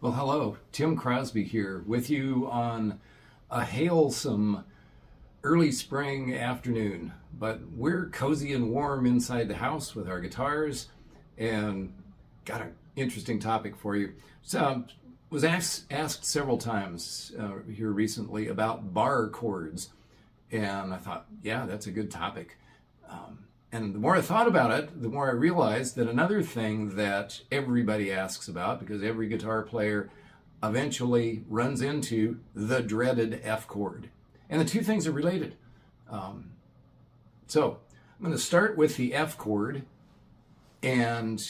Well, hello, Tim Crosby here with you on a hailsome early spring afternoon. But we're cozy and warm inside the house with our guitars and got an interesting topic for you. So, was asked several times here recently about bar chords, and I thought, yeah, that's a good topic. And the more I thought about it, the more I realized that another thing that everybody asks about, because every guitar player eventually runs into the dreaded F chord. And the two things are related. So I'm going to start with the F chord, and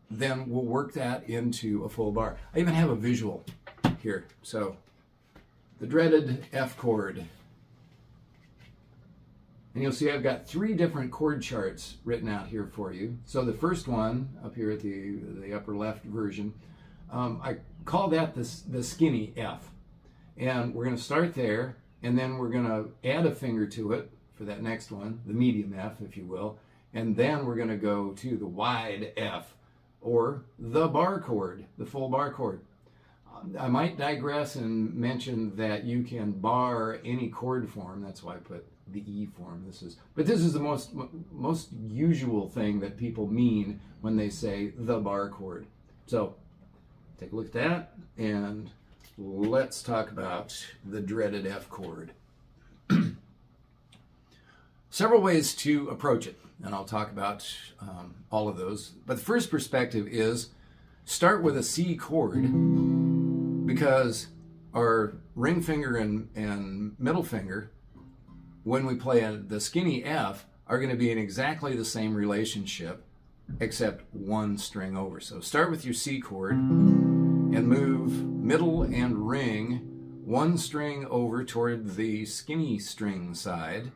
then we'll work that into a full bar. I even have a visual here. So the dreaded F chord. And you'll see I've got three different chord charts written out here for you. So the first one, up here at the upper left version, I call that the skinny F. And we're going to start there, and then we're going to add a finger to it for that next one, the medium F, if you will. And then we're going to go to the wide F, or the bar chord, the full bar chord. I might digress and mention that you can bar any chord form. That's why I put the E form. This is the most usual thing that people mean when they say the bar chord. So take a look at that, and let's talk about the dreaded F chord. Several ways to approach it, and I'll talk about all of those. But the first perspective is start with a C chord, because our ring finger and middle finger, when we play the skinny F, are going to be in exactly the same relationship, except one string over. So start with your C chord and move middle and ring one string over toward the skinny string side.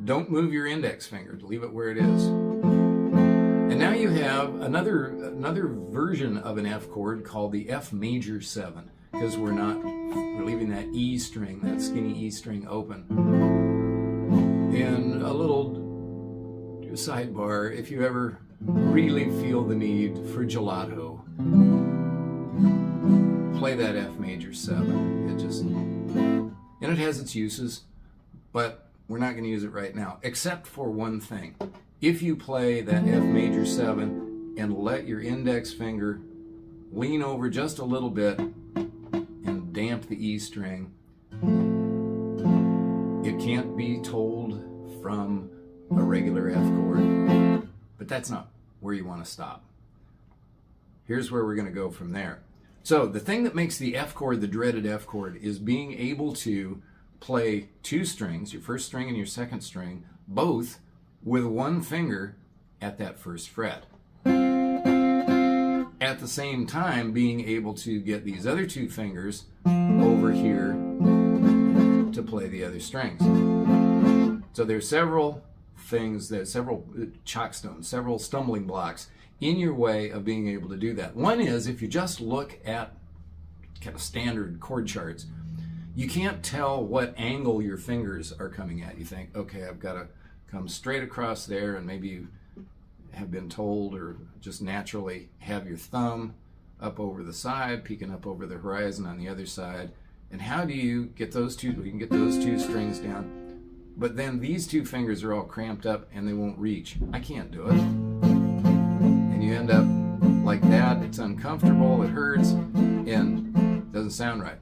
Don't move your index finger, leave it where it is. And now you have another version of an F chord called the F major 7, because we're leaving that E string, that skinny E string open. And a little sidebar, if you ever really feel the need for gelato, play that F major 7. And it has its uses, but we're not going to use it right now, except for one thing. If you play that F major 7 and let your index finger lean over just a little bit and damp the E string, it can't be told from a regular F chord, but that's not where you want to stop. Here's where we're going to go from there. So the thing that makes the F chord the dreaded F chord is being able to play two strings, your first string and your second string, both with one finger at that first fret. At the same time, being able to get these other two fingers over here to play the other strings. So there's several things, several chalkstones, several stumbling blocks in your way of being able to do that. One is, if you just look at kind of standard chord charts, you can't tell what angle your fingers are coming at. You think, okay, I've got to come straight across there, and maybe you have been told or just naturally have your thumb up over the side, peeking up over the horizon on the other side. And how do you get those two? We can get those two strings down, but then these two fingers are all cramped up and they won't reach. I can't do it. And you end up like that. It's uncomfortable, it hurts, and doesn't sound right.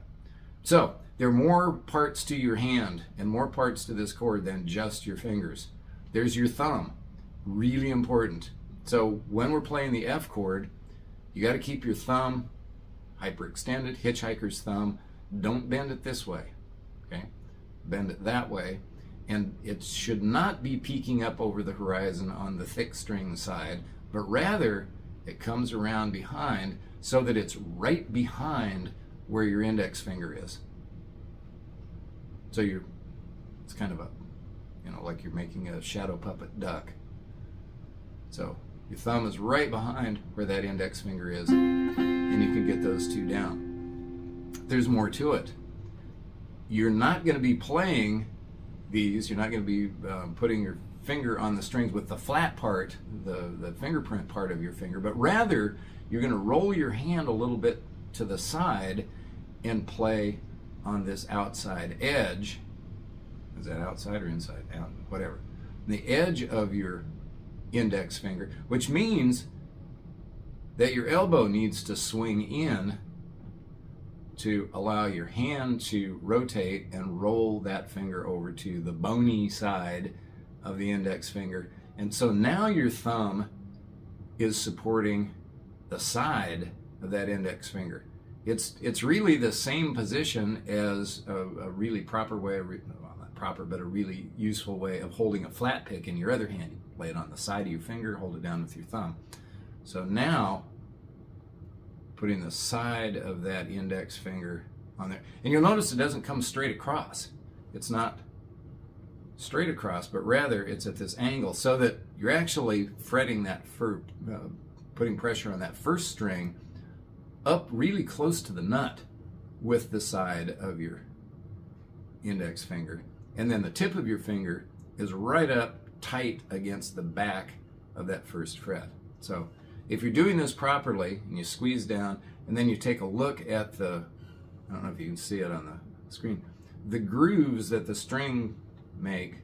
So there are more parts to your hand and more parts to this chord than just your fingers. There's your thumb, really important. So when we're playing the F chord, you got to keep your thumb hyperextended, hitchhiker's thumb. Don't bend it this way, okay? Bend it that way. And it should not be peeking up over the horizon on the thick string side, but rather it comes around behind so that it's right behind where your index finger is. So it's kind of like you're making a shadow puppet duck. So your thumb is right behind where that index finger is, and you can get those two down. There's more to it. You're not going to be playing these, you're not going to be putting your finger on the strings with the flat part, the fingerprint part of your finger, but rather you're going to roll your hand a little bit to the side and play on this outside edge. Is that outside or inside? Out, whatever. The edge of your index finger, which means that your elbow needs to swing in to allow your hand to rotate and roll that finger over to the bony side of the index finger. And so now your thumb is supporting the side of that index finger. It's really the same position as a really proper way, well, not proper, but a really useful way of holding a flat pick in your other hand. You lay it on the side of your finger, hold it down with your thumb. So now, putting the side of that index finger on there. And you'll notice it doesn't come straight across. It's not straight across, but rather it's at this angle so that you're actually fretting that, putting pressure on that first string up really close to the nut with the side of your index finger. And then the tip of your finger is right up tight against the back of that first fret. So if you're doing this properly and you squeeze down and then you take a look at the, I don't know if you can see it on the screen, the grooves that the string make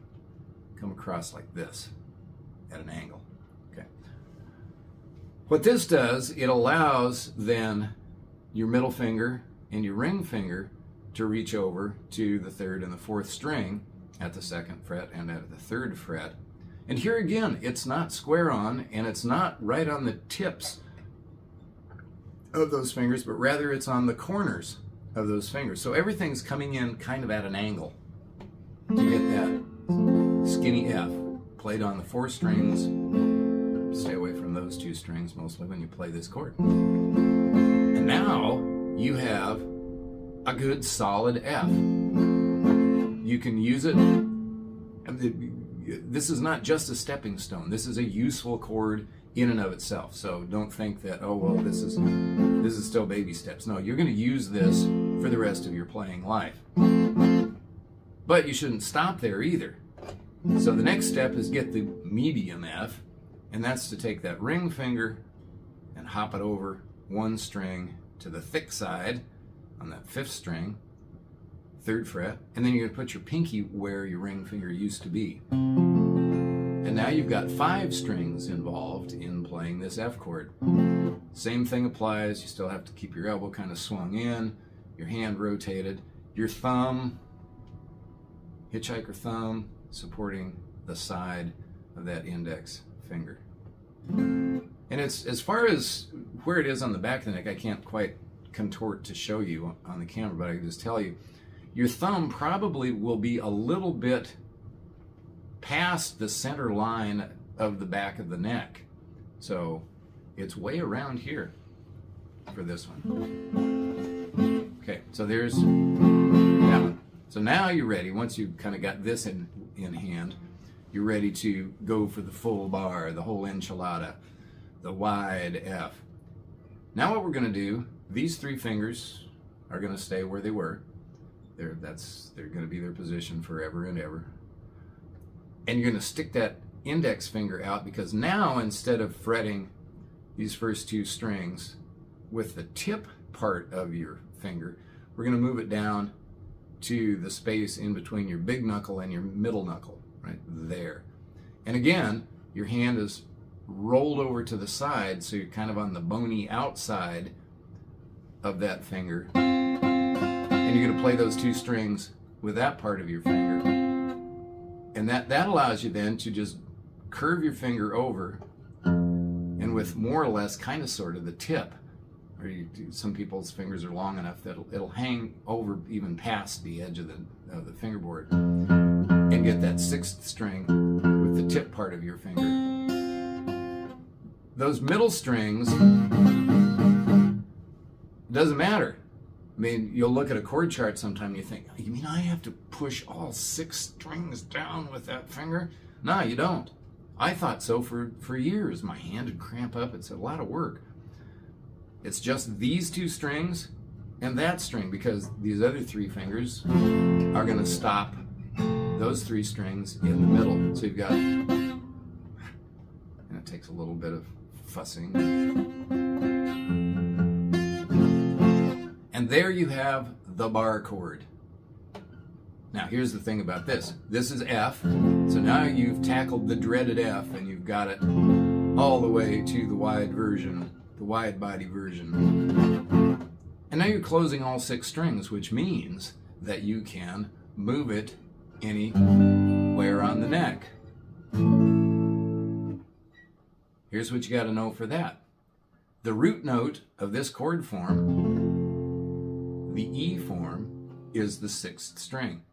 come across like this at an angle. Okay. What this does, it allows then your middle finger and your ring finger to reach over to the third and the fourth string at the second fret and at the third fret. And here again, it's not square on and it's not right on the tips of those fingers, but rather it's on the corners of those fingers. So everything's coming in kind of at an angle to get that skinny F played on the four strings. Stay away from those two strings mostly when you play this chord. And now you have a good solid F. You can use it. This is not just a stepping stone. This is a useful chord in and of itself. So don't think that, oh well, this is still baby steps. No, you're going to use this for the rest of your playing life. But you shouldn't stop there either. So the next step is get the medium F, and that's to take that ring finger and hop it over one string to the thick side on that fifth string, third fret, and then you're going to put your pinky where your ring finger used to be. And now you've got 5 strings involved in playing this F chord. Same thing applies. You still have to keep your elbow kind of swung in, your hand rotated, your thumb, hitchhiker thumb, supporting the side of that index finger. And it's, as far as where it is on the back of the neck, I can't quite contort to show you on the camera, but I can just tell you, your thumb probably will be a little bit past the center line of the back of the neck. So it's way around here for this one. Okay, so there's that one. So now you're ready. Once you've kind of got this in hand, you're ready to go for the full bar, the whole enchilada, the wide F. Now what we're going to do, these 3 fingers are going to stay where they were. They're going to be their position forever and ever. And you're going to stick that index finger out, because now instead of fretting these first 2 strings with the tip part of your finger, we're going to move it down to the space in between your big knuckle and your middle knuckle, right there. And again, your hand is rolled over to the side, so you're kind of on the bony outside of that finger. And you're going to play those 2 strings with that part of your finger. And that allows you then to just curve your finger over, and with more or less kind of sort of the tip, or some people's fingers are long enough that it'll hang over even past the edge of the fingerboard, and get that 6th string with the tip part of your finger. Those middle strings, doesn't matter. I mean, you'll look at a chord chart sometime and you think, you mean I have to push all 6 strings down with that finger? No, you don't. I thought so for years. My hand would cramp up. It's a lot of work. It's just these 2 strings and that string, because these other 3 fingers are going to stop the those 3 strings in the middle. So you've got, and it takes a little bit of fussing. And there you have the bar chord. Now here's the thing about this. This is F, so now you've tackled the dreaded F and you've got it all the way to the wide version, the wide body version. And now you're closing all 6 strings, which means that you can move it anywhere on the neck. Here's what you got to know for that. The root note of this chord form, the E form, is the 6th string.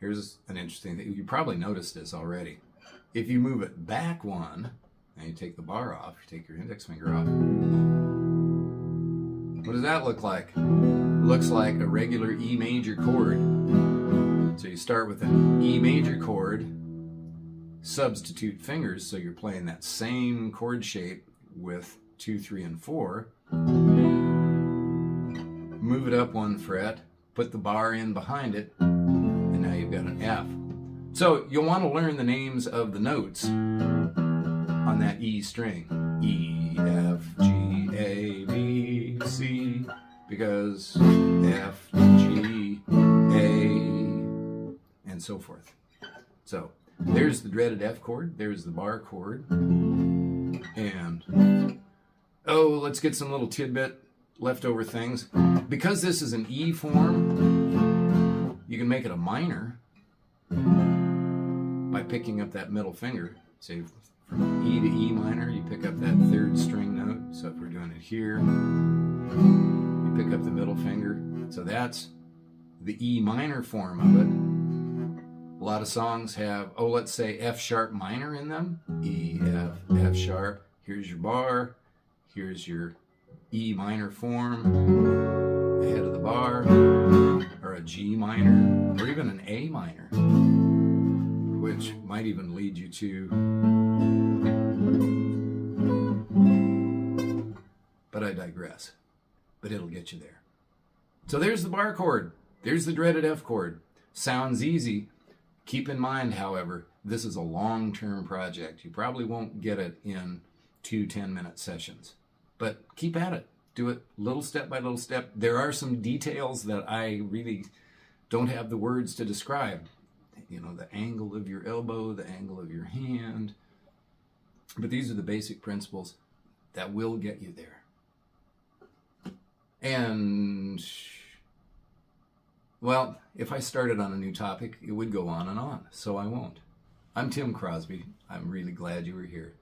Here's an interesting thing. You probably noticed this already. If you move it back 1, and you take the bar off, you take your index finger off, what does that look like? It looks like a regular E major chord. So you start with an E major chord, substitute fingers, so you're playing that same chord shape with 2, 3, and 4. Move it up 1 fret, put the bar in behind it, and now you've got an F. So you'll want to learn the names of the notes on that E string. E, F, G, A, B, C, because F, G, A, and so forth. So there's the dreaded F chord, there's the bar chord, and let's get some little tidbit leftover things. Because this is an E form, you can make it a minor by picking up that middle finger. Say from E to E minor, you pick up that 3rd string note. So if we're doing it here, you pick up the middle finger. So that's the E minor form of it. A lot of songs have, let's say F sharp minor in them. E, F, F sharp. Here's your bar. Here's your E minor form ahead of the bar, or a G minor, or even an A minor, which might even lead you to, but I digress. But it'll get you there. So there's the bar chord. There's the dreaded F chord. Sounds easy. Keep in mind, however, this is a long-term project. You probably won't get it in 2 10-minute sessions. But keep at it. Do it little step by little step. There are some details that I really don't have the words to describe. You know, the angle of your elbow, the angle of your hand. But these are the basic principles that will get you there. And, well, if I started on a new topic, it would go on and on. So I won't. I'm Tim Crosby. I'm really glad you were here.